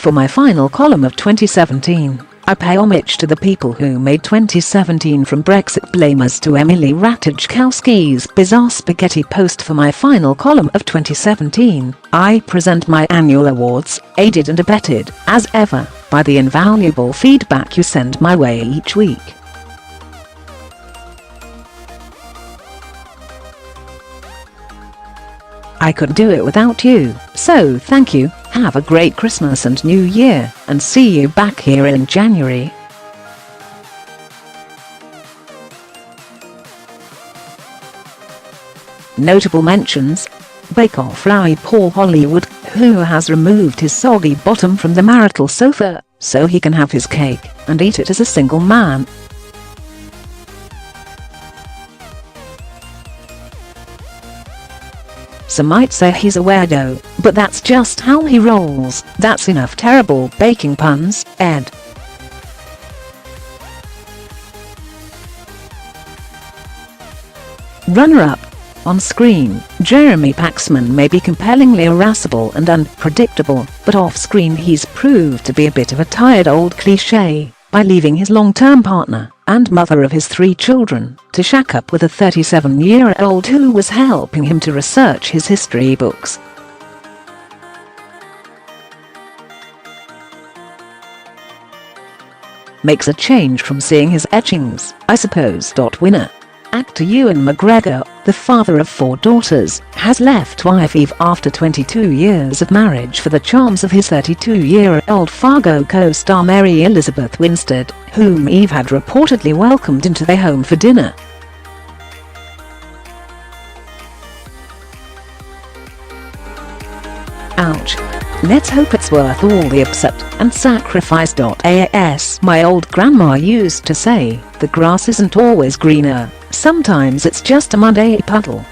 For my final column of 2017, I pay homage to the people who made 2017 from Brexit blamers to Emily Ratajkowski's bizarre spaghetti post. For my final column of 2017, I present my annual awards, aided and abetted, as ever, by the invaluable feedback you send my way each week. I couldn't do it without you, so thank you. Have a great Christmas and New Year, and see you back here in January. Notable mentions: Bake Off Larry Paul Hollywood, who has removed his soggy bottom from the marital sofa, so he can have his cake and eat it as a single man. Some might say he's a weirdo, but that's just how he rolls. That's enough terrible baking puns, Ed. Runner-up. On screen, Jeremy Paxman may be compellingly irascible and unpredictable, but off-screen he's proved to be a bit of a tired old cliché, by leaving his long-term partner, and mother of his 3 children, to shack up with a 37-year-old who was helping him to research his history books. Makes a change from seeing his etchings, I suppose.Winner. Actor Ewan McGregor, the father of 4 daughters, has left wife Eve after 22 years of marriage for the charms of his 32-year-old Fargo co-star Mary Elizabeth Winstead, whom Eve had reportedly welcomed into their home for dinner. Ouch. Let's hope it's worth all the upset and sacrifice.As. My old grandma used to say, the grass isn't always greener, sometimes it's just a muddy puddle.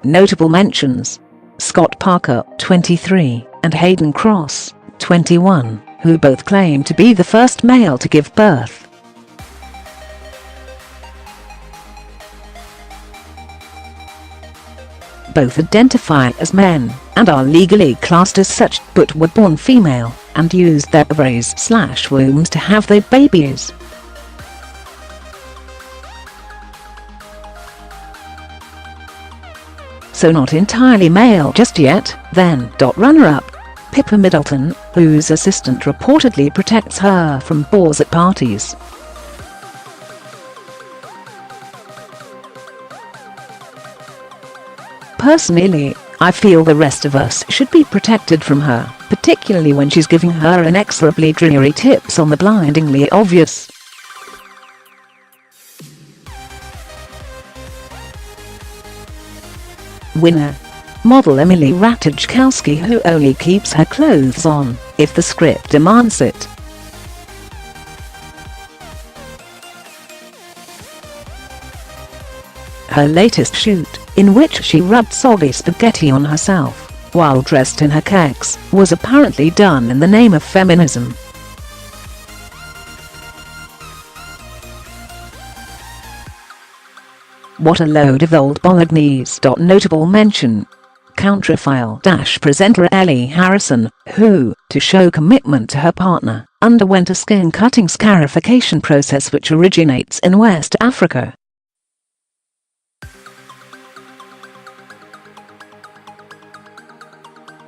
Notable mentions: Scott Parker, 23, and Hayden Cross, 21, who both claim to be the first male to give birth. Both identify as men, and are legally classed as such, but were born female, and used their ovaries/wombs to have their babies. So not entirely male just yet, then.Runner-up. Pippa Middleton, whose assistant reportedly protects her from bores at parties. Personally, I feel the rest of us should be protected from her, particularly when she's giving her inexorably dreary tips on the blindingly obvious. Winner. Model Emily Ratajkowski, who only keeps her clothes on if the script demands it. Her latest shoot, in which she rubbed soggy spaghetti on herself while dressed in her khakis, was apparently done in the name of feminism. What a load of old bolognese.Notable mention. Counterfile-presenter Ellie Harrison, who, to show commitment to her partner, underwent a skin-cutting scarification process which originates in West Africa.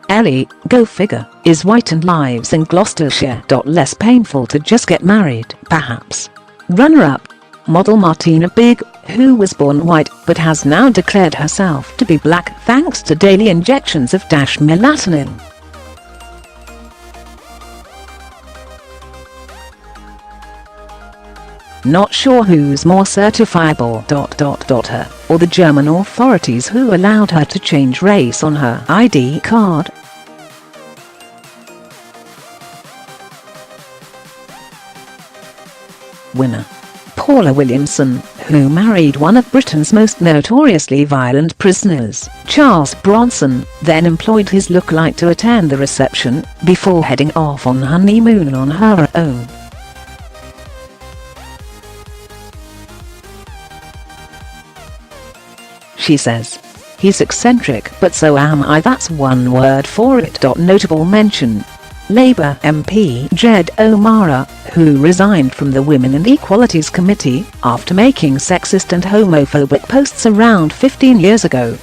Ellie, go figure, is white and lives in Gloucestershire.Less. Painful to just get married, perhaps. Runner-up. Model Martina Big, who was born white but has now declared herself to be black thanks to daily injections of melatonin. Not sure who's more certifiable.Her or the German authorities who allowed her to change race on her ID card. Winner. Paula Williamson, who married one of Britain's most notoriously violent prisoners, Charles Bronson, then employed his lookalike to attend the reception before heading off on honeymoon on her own. She says, He's eccentric, but so am I. That's one word for it. Notable mention: Labour MP Jed O'Mara, who resigned from the Women and Equalities Committee after making sexist and homophobic posts around 15 years ago.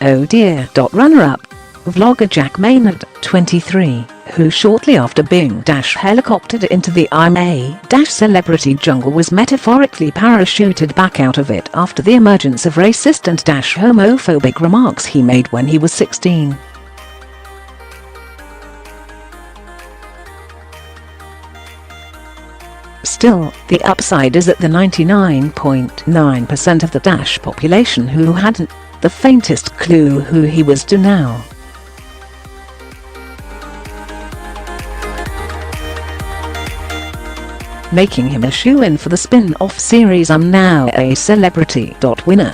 Oh dear. Runner-up: Vlogger Jack Maynard, 23, who shortly after being helicoptered into the celebrity jungle was metaphorically parachuted back out of it after the emergence of racist and homophobic remarks he made when he was 16. Still, the upside is that the 99.9% of the population who hadn't the faintest clue who he was do now. Making him a shoo-in for the spin-off series I'm Now a Celebrity. Winner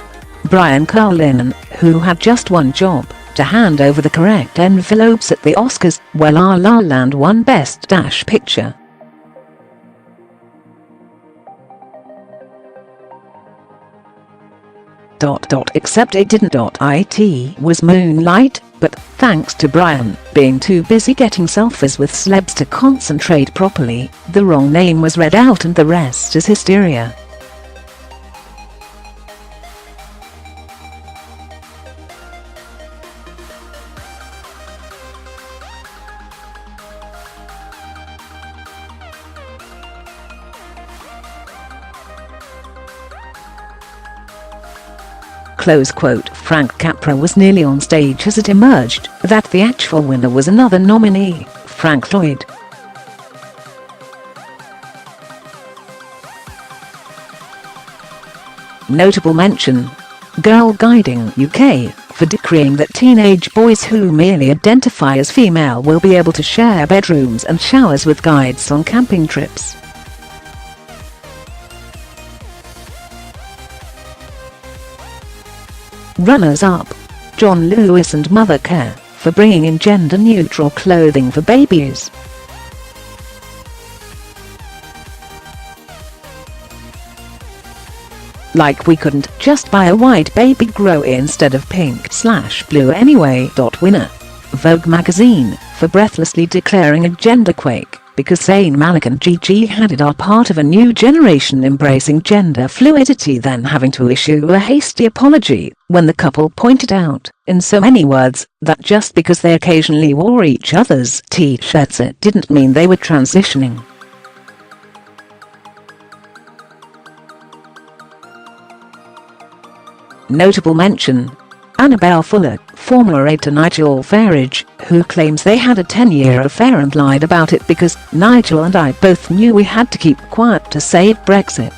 Brian Cullinan, who had just one job: to hand over the correct envelopes at the Oscars, where La La Land won Best Picture. Except it didn't. It was Moonlight, but thanks to Brian being too busy getting selfies with celebs to concentrate properly, the wrong name was read out and the rest is hysteria. Close quote. Frank Capra was nearly on stage as it emerged that the actual winner was another nominee, Frank Lloyd. Notable mention: Girl Guiding UK, for decreeing that teenage boys who merely identify as female will be able to share bedrooms and showers with guides on camping trips. Runners-up: John Lewis and Mother Care, for bringing in gender-neutral clothing for babies. Like we couldn't just buy a white baby grow instead of pink/blue anyway. Winner Vogue magazine, for breathlessly declaring a genderquake because Zayn Malik and Gigi Hadid are part of a new generation embracing gender fluidity, then having to issue a hasty apology when the couple pointed out, in so many words, that just because they occasionally wore each other's t-shirts it didn't mean they were transitioning. Notable mention: Annabelle Fuller, former aide to Nigel Farage, who claims they had a 10-year affair and lied about it because Nigel and I both knew we had to keep quiet to save Brexit.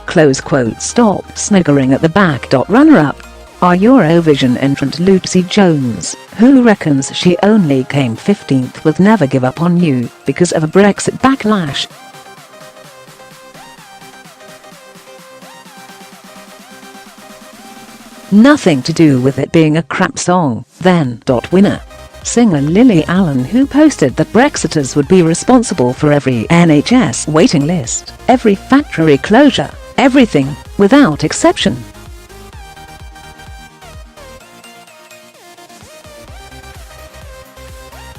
Close quote. Stop sniggering at the back. Runner-up are Eurovision entrant Lucy Jones, who reckons she only came 15th with Never Give Up on You because of a Brexit backlash. Nothing to do with it being a crap song, then. Winner singer Lily Allen, who posted that Brexiters would be responsible for every NHS waiting list, every factory closure, everything, without exception.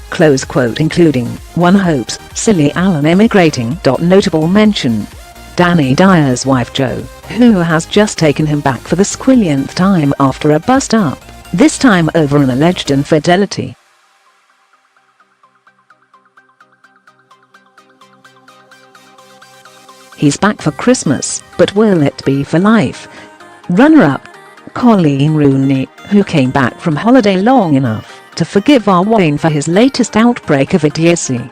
Close quote. Including, one hopes, silly Allen emigrating. Notable mention: Danny Dyer's wife Jo, who has just taken him back for the squillionth time after a bust-up, this time over an alleged infidelity. He's back for Christmas, but will it be for life? Runner-up: Colleen Rooney, who came back from holiday long enough to forgive our Wayne for his latest outbreak of idiocy.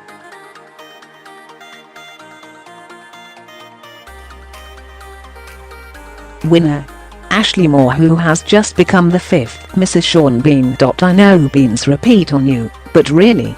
Winner Ashley Moore, who has just become the 5th Mrs. Sean Bean. I know beans repeat on you, but really,